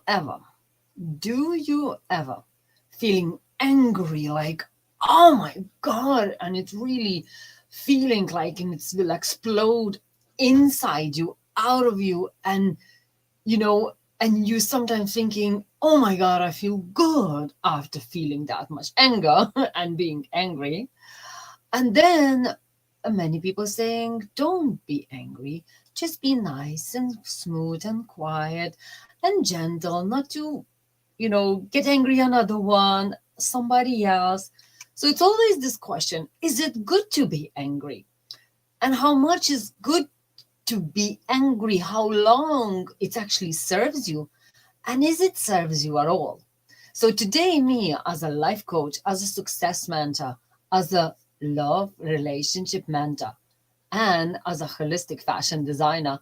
ever, do you ever feeling angry, like, oh my God, and it's really feeling like it will explode inside you, out of you, and you know, and you sometimes thinking, oh my God, I feel good after feeling that much anger and being angry. And then many people saying, don't be angry, just be nice and smooth and quiet and gentle, not to, get angry another one, somebody else. So it's always this question, is it good to be angry? And how much is good to be angry? How long it actually serves you? And is it serves you at all? So today, me as a life coach, as a success mentor, as a love relationship mentor, and as a holistic fashion designer,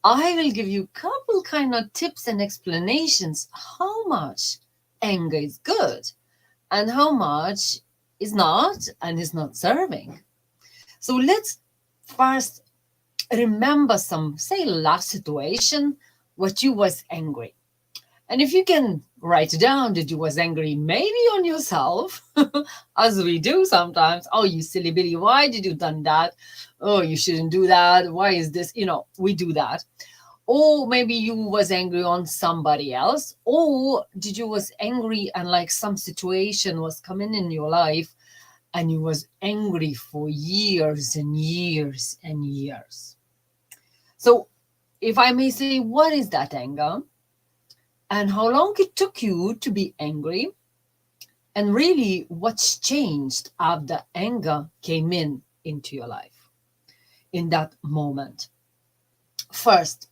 I will give you a couple kind of tips and explanations how much anger is good and how much is not and is not serving. So let's first remember some, say, last situation what you was angry. And if you can write down that you was angry maybe on yourself, as we do sometimes. Oh, you silly Billy, why did you done that? Oh, you shouldn't do that. Why is this? We do that. Or maybe you was angry on somebody else. Or did you was angry and like some situation was coming in your life and you was angry for years and years and years. So if I may say, what is that anger? And how long it took you to be angry, and really what's changed after anger came into your life in that moment. First,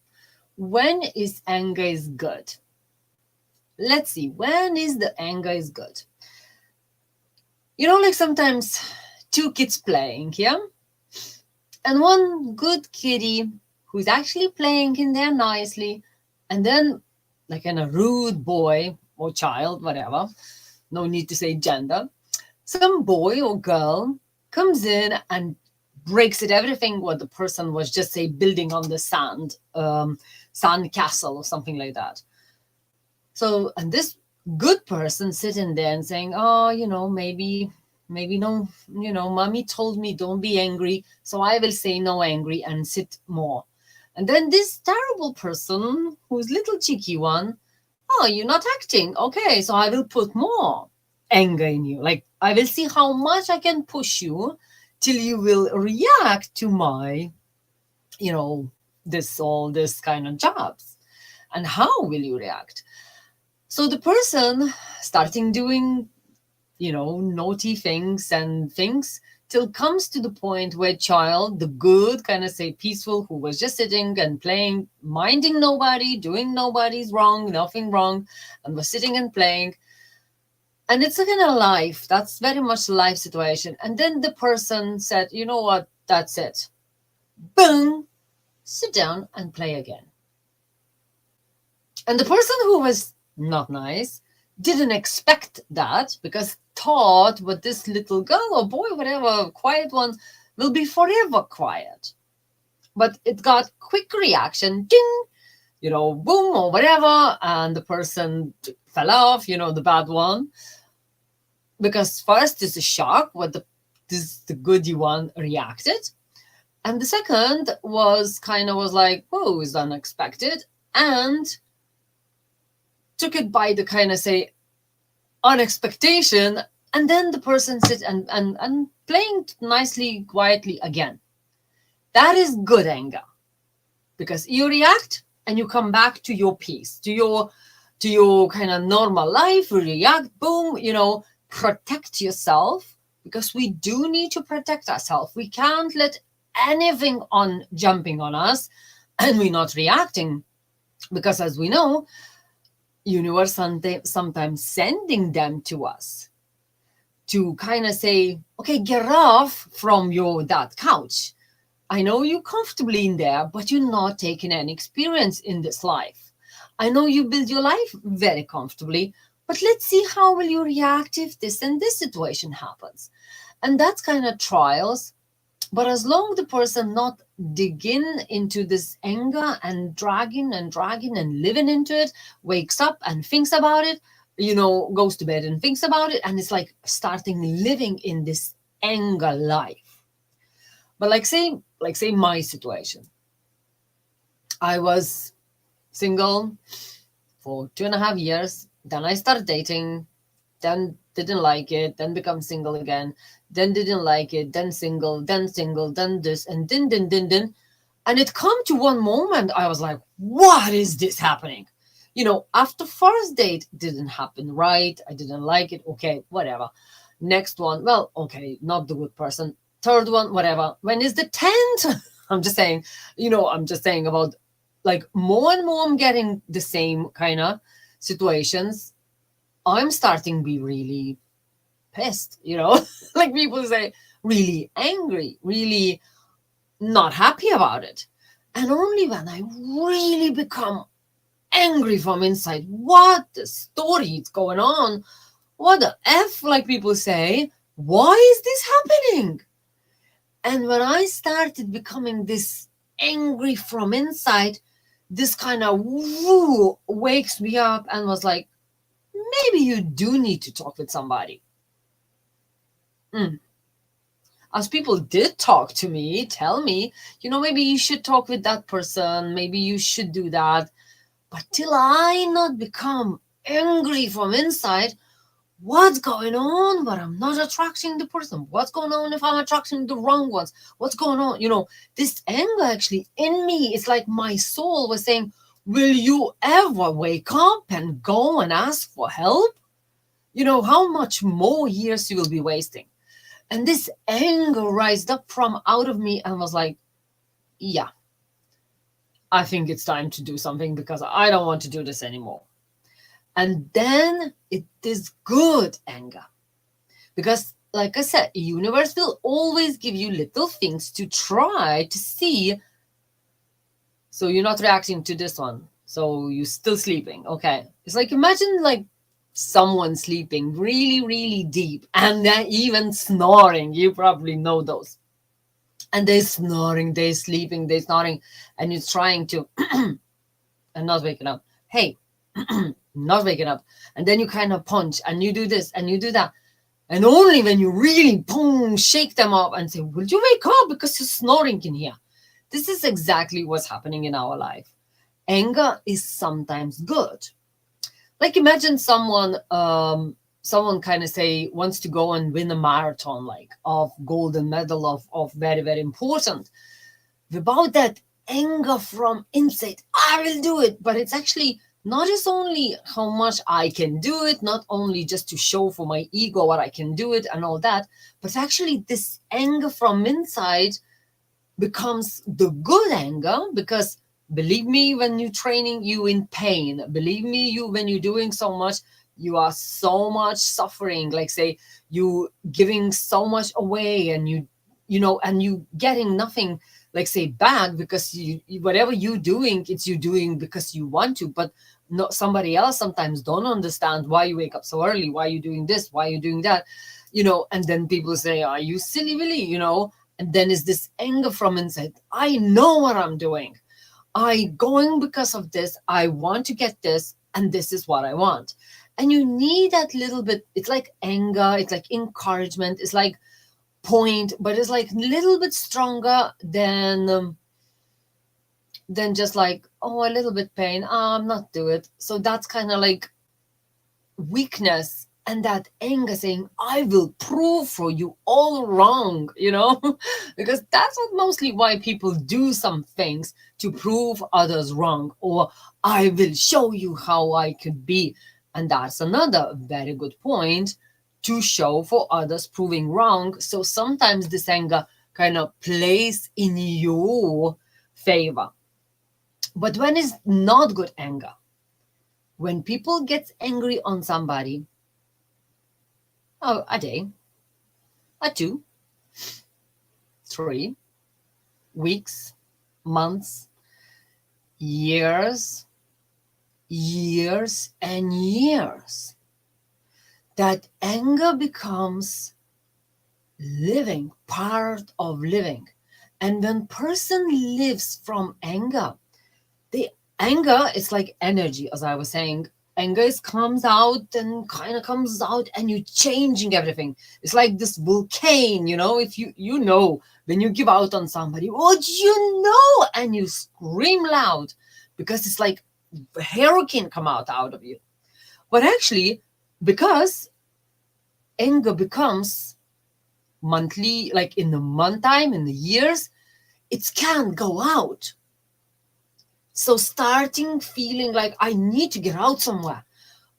when is anger is good? Let's see, when is the anger is good? Like sometimes two kids playing, yeah? And one good kitty who's actually playing in there nicely, and then like in a rude boy or child, whatever, no need to say gender, some boy or girl comes in and breaks it everything what the person was just say building on the sand castle or something like that. So, and this good person sitting there and saying, oh, maybe no, mommy told me don't be angry, so I will say no angry and sit more. And then this terrible person who's little cheeky one, oh, you're not acting, okay, so I will put more anger in you, like I will see how much I can push you till you will react to my this kind of jobs. And how will you react? So the person starting doing naughty things and things till comes to the point where child, the good kind of say peaceful, who was just sitting and playing, minding nobody, doing nobody's wrong, nothing wrong, and was sitting and playing. And it's again a life, that's very much a life situation. And then the person said, you know what, that's it, boom, sit down and play again. And the person who was not nice didn't expect that, because thought what this little girl or boy, whatever, quiet one, will be forever quiet. But it got quick reaction, ding, boom or whatever, and the person fell off, the bad one. Because first is a shock, what the goody one reacted. And the second was was like, whoa, is unexpected. And took it by the kind of say unexpectation, and then the person sit and playing nicely, quietly again. That is good anger, because you react and you come back to your peace, to your kind of normal life. You react, boom, protect yourself, because we do need to protect ourselves. We can't let anything on jumping on us and we're not reacting, because as we know, universe sometimes sending them to us to kind of say, okay, get off from that couch. I know you're comfortably in there, but you're not taking any experience in this life. I know you build your life very comfortably, but let's see how will you react if this and this situation happens. And that's kind of trials. But as long the person not digging into this anger and dragging and living into it, wakes up and thinks about it, goes to bed and thinks about it, and it's like starting living in this anger life. But like say my situation, I was single for 2.5 years. Then I started dating, then didn't like it, then become single again, then didn't like it, then single, then this, and then. And it come to one moment, I was like, what is this happening? After first date, didn't happen right. I didn't like it. Okay, whatever. Next one, well, okay, not the good person. Third one, whatever. When is the 10th? I'm just saying about like more and more I'm getting the same kind of situations. I'm starting to be really pissed, like people say, really angry, really not happy about it. And only when I really become angry from inside, what the story is going on? What the F, like people say, why is this happening? And when I started becoming this angry from inside, this kind of woo wakes me up and was like, maybe you do need to talk with somebody. As people did talk to me, tell me, maybe you should talk with that person, maybe you should do that. But till I not become angry from inside, what's going on? But I'm not attracting the person. What's going on if I'm attracting the wrong ones? What's going on? This anger actually in me, it's like my soul was saying, will you ever wake up and go and ask for help? How much more years you will be wasting? And this anger rised up from out of me and was like, yeah, I think it's time to do something because I don't want to do this anymore. And then it is good anger. Because, like I said, the universe will always give you little things to try to see. So you're not reacting to this one. So you're still sleeping. Okay. It's like, imagine like someone sleeping really, really deep and then even snoring. You probably know those. And they're snoring, they're sleeping, they're snoring, and you're trying to and not waking up. Hey, not waking up. And then you kind of punch and you do this and you do that. And only when you really boom, shake them up and say, will you wake up because you're snoring in here? This is exactly what's happening in our life. Anger is sometimes good. Like imagine someone kind of say wants to go and win a marathon, like of golden medal of very, very important. Without that anger from inside, I will do it. But it's actually not just only how much I can do it, not only just to show for my ego what I can do it and all that, but actually this anger from inside becomes the good anger. Because believe me, when you're training, you in pain. Believe me, you when you're doing so much, you are so much suffering. Like say you giving so much away, and and you getting nothing, like say back, because you whatever you doing, it's you doing because you want to. But not somebody else sometimes don't understand why you wake up so early, why you doing this, why you doing that, and then people say, are you silly Willy, and then is this anger from inside. I know what I'm doing. I going because of this. I want to get this, and this is what I want. And you need that little bit. It's like anger. It's like encouragement. It's like point, but it's like a little bit stronger than just like, oh, a little bit pain. I'm not do it. So that's kind of like weakness. And that anger saying, I will prove for you all wrong, because that's what mostly why people do some things, to prove others wrong, or I will show you how I could be. And that's another very good point, to show for others proving wrong. So sometimes this anger kind of plays in your favor. But when it's not good anger, when people get angry on somebody, a day, a 2, 3 weeks, months, years and years, that anger becomes living, part of living. And when person lives from anger, the anger is like energy, as I was saying. Anger is comes out and kind of comes out, and you're changing everything. It's like this volcano, if you know when you give out on somebody, what and you scream loud because it's like a hurricane come out of you. But actually, because anger becomes monthly, like in the month time, in the years, it can't go out. So starting feeling like I need to get out somewhere,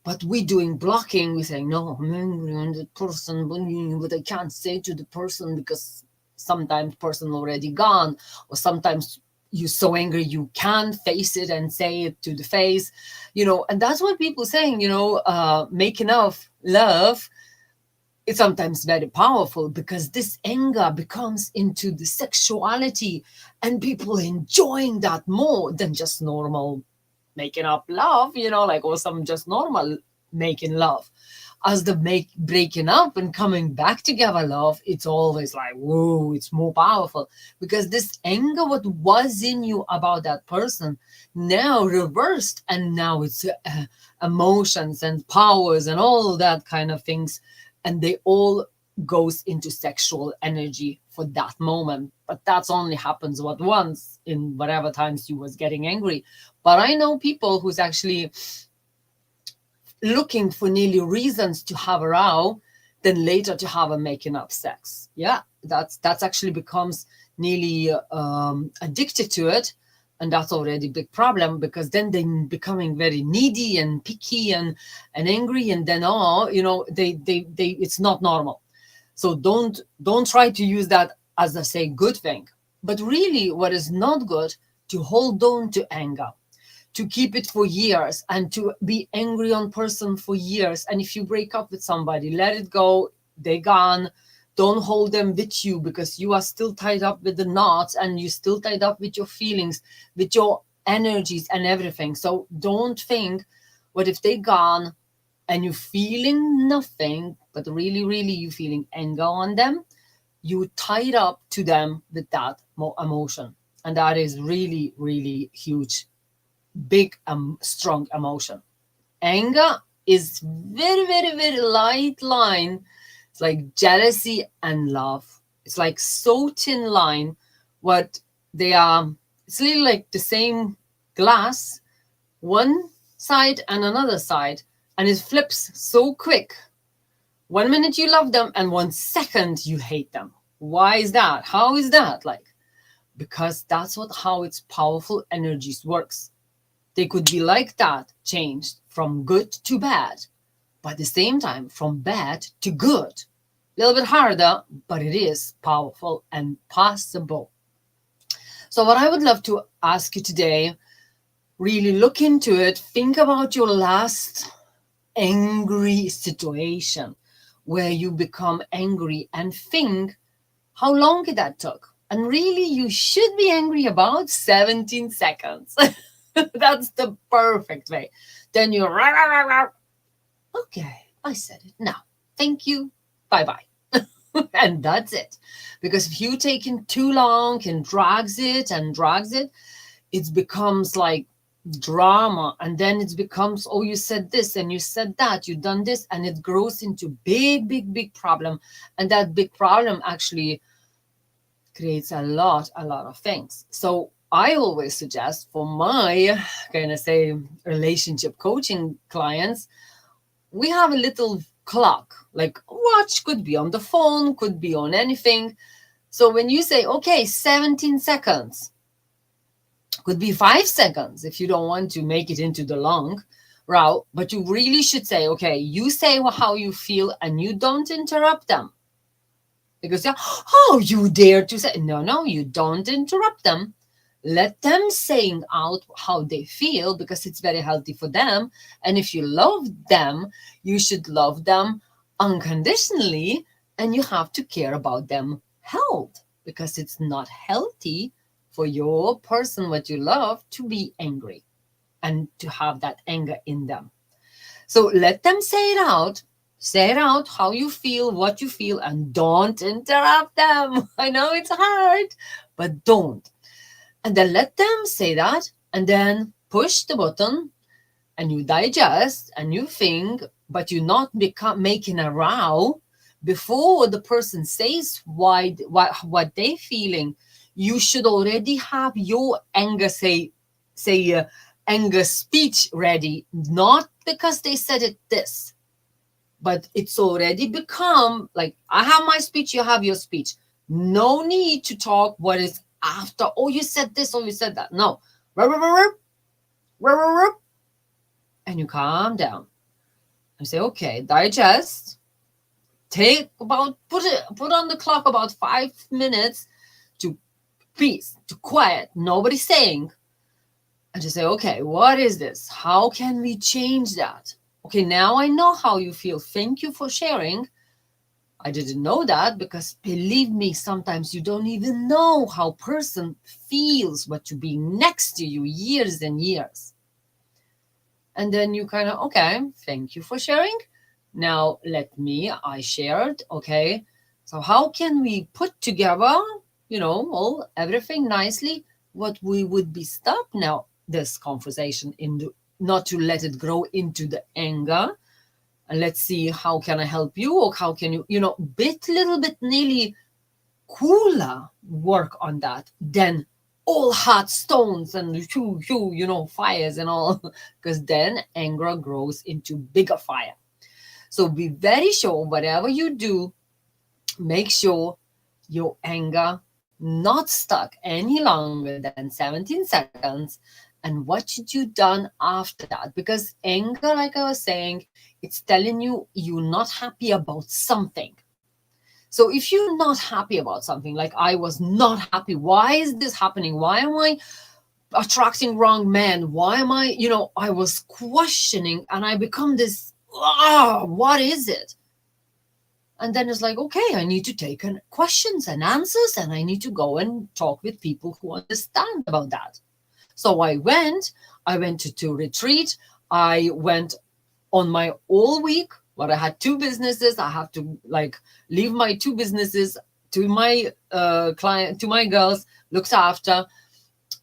but we doing blocking. We say, no, I'm angry on the person, but I can't say to the person because sometimes person already gone, or sometimes you're so angry you can't face it and say it to the face, and that's what people saying, making of love. It's sometimes very powerful because this anger becomes into the sexuality, and people enjoying that more than just normal making up love, like, or some just normal making love. As the breaking up and coming back together love, it's always like, whoa, it's more powerful because this anger, what was in you about that person, now reversed, and now it's emotions and powers and all that kind of things, and they all goes into sexual energy for that moment. But that's only happens what once in whatever times you was getting angry. But I know people who's actually looking for nearly reasons to have a row, then later to have a making up sex. Yeah, that's actually becomes nearly addicted to it, and that's already a big problem because then they becoming very needy and picky and angry, and then they it's not normal. So don't try to use that as I say good thing, but really what is not good, to hold on to anger, to keep it for years, and to be angry on person for years. And if you break up with somebody, let it go, they gone. Don't hold them with you because you are still tied up with the knots, and you still tied up with your feelings, with your energies and everything. So don't think, what if they gone and you're feeling nothing, but really, really you feeling anger on them, you tied up to them with that emotion. And that is really, really huge, big, strong emotion. Anger is very, very, very light line. It's like jealousy and love. It's like so thin line. What they are, it's really like the same glass, one side and another side, and it flips so quick. 1 minute you love them, and 1 second you hate them. Why is that? How is that? Like, because that's how its powerful energies works. They could be like that, changed from good to bad, but at the same time from bad to good. A little bit harder, but it is powerful and possible. So what I would love to ask you today, really look into it, think about your last angry situation where you become angry, and think how long that took. And really, you should be angry about 17 seconds. That's the perfect way. Then you, rah, rah, rah, rah. Okay, I said it. Now, thank you. Bye bye. And that's it. Because if you taking too long and drags it, it becomes like drama, and then it becomes, oh, you said this and you said that, you done this, and it grows into big, big, big problem. And that big problem actually creates a lot of things. So I always suggest for my kind of say relationship coaching clients, we have a little clock, like watch, could be on the phone, could be on anything. So when you say, okay, 17 seconds, could be 5 seconds if you don't want to make it into the long route, but you really should say, okay, you say how you feel and you don't interrupt them. Because, oh, you dare to say, no, you don't interrupt them. Let them saying out how they feel, because it's very healthy for them. And if you love them, you should love them unconditionally, and you have to care about them health, because it's not healthy for your person what you love to be angry and to have that anger in them. So let them say it out. Say it out how you feel, what you feel, and don't interrupt them. I know it's hard, but don't. And then let them say that, and then push the button, and you digest and you think, but you're not making a row before the person says what they feeling. You should already have your anger anger speech ready, not because they said it this, but it's already become like, I have my speech, you have your speech. No need to talk what is after. Oh, you said this, or you said that. No. And you calm down and say, okay, digest. Take about put on the clock about 5 minutes to peace, to quiet, nobody saying, and just say, okay, what is this? How can we change that? Okay, now I know how you feel. Thank you for sharing. I didn't know that, because believe me, sometimes you don't even know how person feels but to be next to you years and years. And then you kind of, okay, thank you for sharing. Now I shared, okay. So how can we put together, everything nicely, what we would be stop now this conversation not to let it grow into the anger. And let's see, how can I help you, or how can you, little bit nearly cooler work on that than all hot stones and fires and all, because then anger grows into bigger fire. So be very sure, whatever you do, make sure your anger not stuck any longer than 17 seconds. And what should you done after that? Because anger, like I was saying, it's telling you you're not happy about something. So if you're not happy about something, like I was not happy, why is this happening? Why am I attracting wrong men? Why am I was questioning, and I become this, what is it? And then it's like, okay, I need to take questions and answers, and I need to go and talk with people who understand about that. So I went to retreat. I went on my all week, but I had two businesses. I have to leave my two businesses to my client, to my girls, looked after.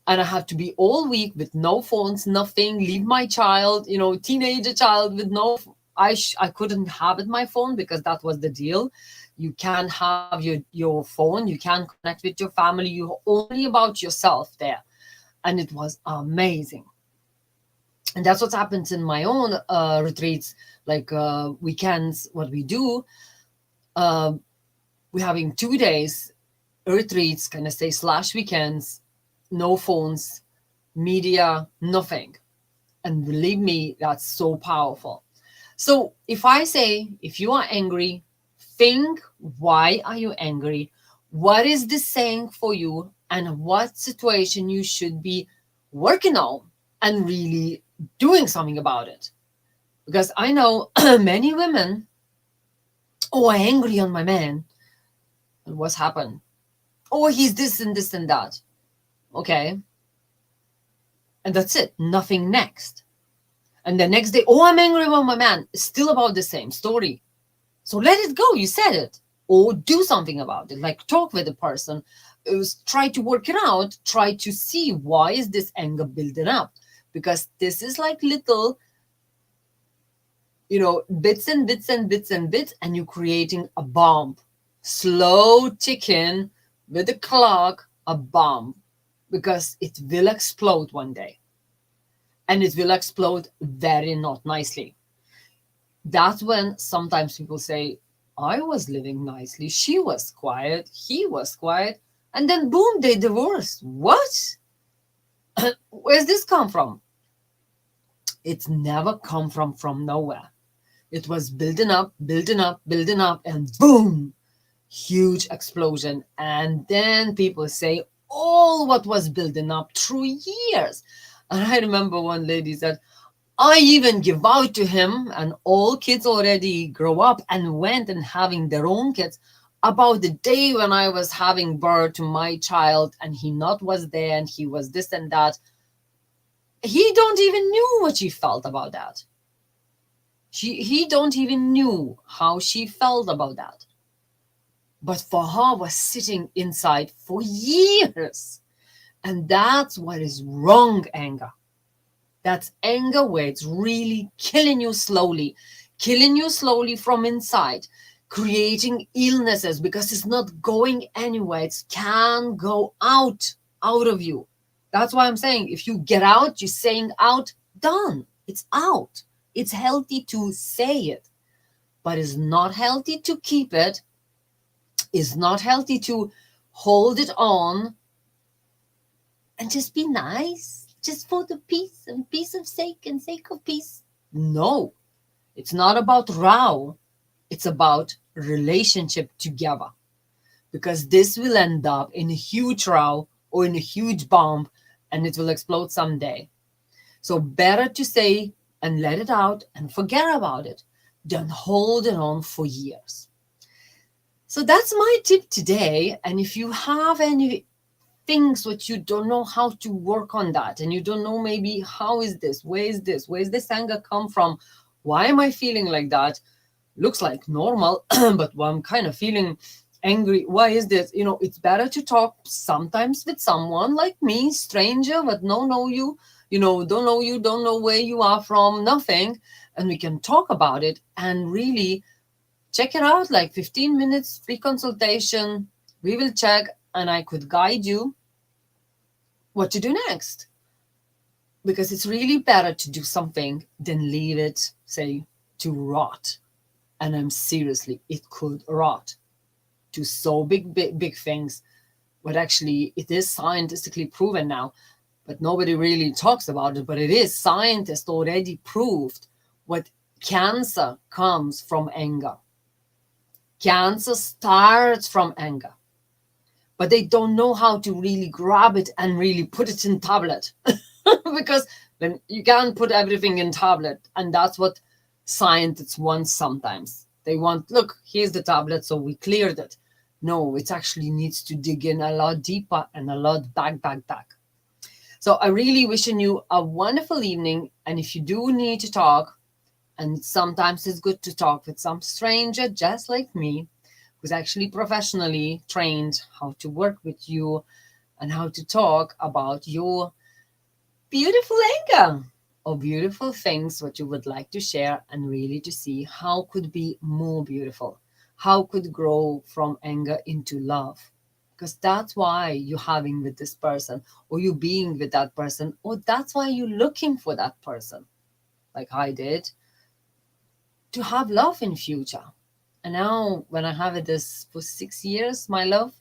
And I have to be all week with no phones, nothing, leave my child, teenager child with no, I couldn't have it, my phone, because that was the deal. You can't have your phone. You can't connect with your family. You're only about yourself there. And it was amazing. And that's what happens in my own retreats, weekends. What we do, we're having 2 days retreats, kind of say / weekends, no phones, media, nothing. And believe me, that's so powerful. So if I say, if you are angry, think, why are you angry? What is this saying for you? And what situation you should be working on and really doing something about it. Because I know many women, I'm angry on my man. And what's happened? Oh, he's this and this and that. Okay. And that's it. Nothing next. And the next day, I'm angry with my man. It's still about the same story. So let it go. You said it. Or do something about it. Like talk with the person. Try to work it out. Try to see, why is this anger building up? Because this is like little, bits and bits and bits and bits. And you're creating a bomb. Slow ticking with the clock, a bomb. Because it will explode one day. And it will explode very not nicely. That's when sometimes people say, I was living nicely, she was quiet, he was quiet, and then boom, they divorced. What? Where's this come from? It's never come from nowhere. It was building up, building up, building up, and boom, huge explosion. And then people say, all what was building up through years. And I remember one lady said, I even give out to him, and all kids already grow up and went and having their own kids, about the day when I was having birth to my child and he not was there and he was this and that. He don't even knew what she felt about that. He don't even knew how she felt about that. But for her was sitting inside for years. And that's what is wrong anger. That's anger where it's really killing you slowly from inside, creating illnesses because it's not going anywhere. It can go out of you. That's why I'm saying if you get out, you're saying out, done. It's out. It's healthy to say it, but it's not healthy to keep it. It's not healthy to hold it on and just be nice, just for the peace and peace of sake and sake of peace. No, it's not about row. It's about relationship together, because this will end up in a huge row or in a huge bomb, and it will explode someday. So better to say and let it out and forget about it than hold it on for years. So that's my tip today. And if you have any things which you don't know how to work on that, and you don't know maybe how is this, where is this anger come from, why am I feeling like that, looks like normal but I'm kind of feeling angry, why is this, it's better to talk sometimes with someone like me, stranger but know you, don't know you, don't know where you are from, nothing, and we can talk about it and really check it out, like 15 minutes free consultation. We will check and I could guide you what to do next, because it's really better to do something than leave it, say, to rot. And I'm seriously, it could rot to so big things. But actually it is scientifically proven now, but nobody really talks about it, but it is scientists already proved what cancer comes from anger. Cancer starts from anger, but they don't know how to really grab it and really put it in tablet because then you can't put everything in tablet, and that's what scientists want. Sometimes they want, look, here's the tablet, so we cleared it. No, it actually needs to dig in a lot deeper and a lot back. So I really wishing you a wonderful evening, and if you do need to talk, and sometimes it's good to talk with some stranger just like me, who's actually professionally trained how to work with you and how to talk about your beautiful anger or beautiful things what you would like to share, and really to see how could be more beautiful, how could grow from anger into love, because that's why you're having with this person, or you being with that person, or that's why you're looking for that person, like I did, to have love in future. And now when I have it this for 6 years, my love,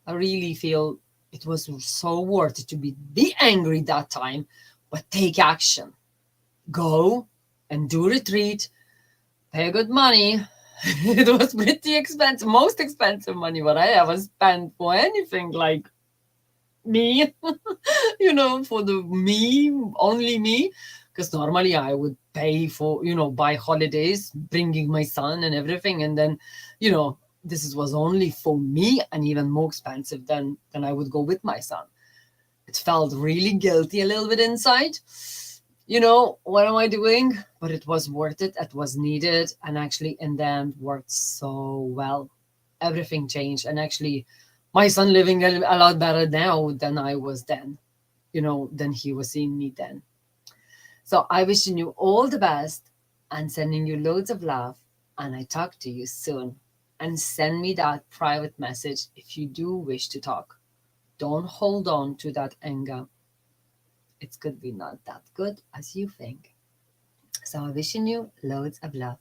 I really feel it was so worth it to be angry that time, but take action. Go and do retreat, pay good money. It was pretty expensive, most expensive money what I ever spent for anything, like me, for the me, only me. Because normally I would pay for, buy holidays, bringing my son and everything. And then, this was only for me, and even more expensive than I would go with my son. It felt really guilty a little bit inside. What am I doing? But it was worth it. It was needed. And actually, in the end, worked so well. Everything changed. And actually, my son living a lot better now than I was then, than he was seeing me then. So I wishing you all the best and sending you loads of love. And I talk to you soon. And send me that private message if you do wish to talk. Don't hold on to that anger. It could be not that good as you think. So I'm wishing you loads of love.